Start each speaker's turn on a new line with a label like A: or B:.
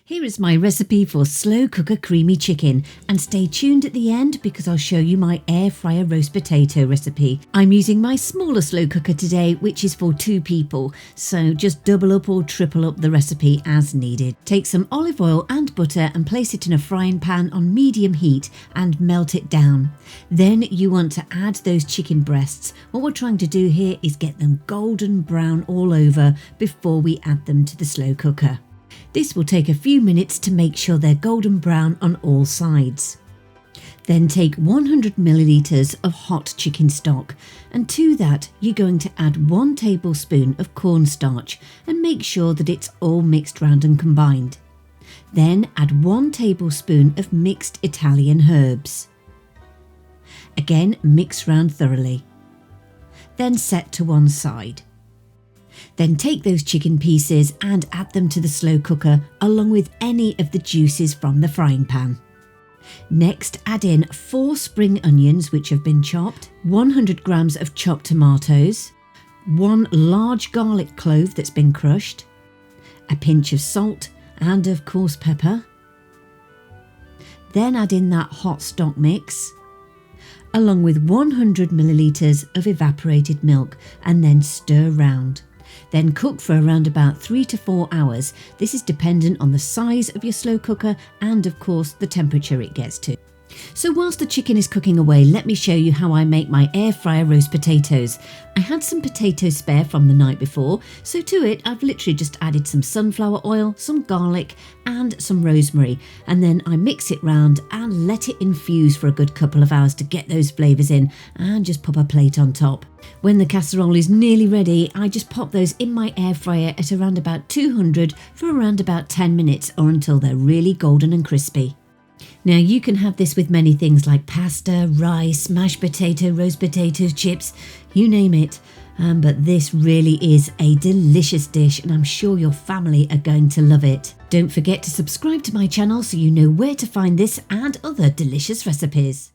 A: Here is my recipe for slow cooker creamy chicken, and stay tuned at the end because I'll show you my air fryer roast potato recipe. I'm using my smaller slow cooker today, which is for 2 people, so just double up or triple up the recipe as needed. Take some olive oil and butter and place it in a frying pan on medium heat and melt it down. Then you want to add those chicken breasts. What we're trying to do here is get them golden brown all over before we add them to the slow cooker. This will take a few minutes to make sure they're golden brown on all sides. Then take 100 milliliters of hot chicken stock, and to that you're going to add 1 tablespoon of cornstarch and make sure that it's all mixed round and combined. Then add 1 tablespoon of mixed Italian herbs. Again, mix round thoroughly. Then set to one side. Then take those chicken pieces and add them to the slow cooker along with any of the juices from the frying pan. Next, add in 4 spring onions which have been chopped, 100 grams of chopped tomatoes, 1 large garlic clove that's been crushed, a pinch of salt and of course pepper. Then add in that hot stock mix along with 100 milliliters of evaporated milk and then stir round. Then cook for around about 3 to 4 hours. This is dependent on the size of your slow cooker and of course the temperature it gets to. So whilst the chicken is cooking away, let me show you how I make my air fryer roast potatoes. I had some potatoes spare from the night before, so to it I've literally just added some sunflower oil, some garlic and some rosemary, and then I mix it round and let it infuse for a good couple of hours to get those flavours in, and just pop a plate on top. When the casserole is nearly ready, I just pop those in my air fryer at around about 200 for around about 10 minutes or until they're really golden and crispy. Now you can have this with many things like pasta, rice, mashed potato, roast potatoes, chips, you name it. But this really is a delicious dish and I'm sure your family are going to love it. Don't forget to subscribe to my channel so you know where to find this and other delicious recipes.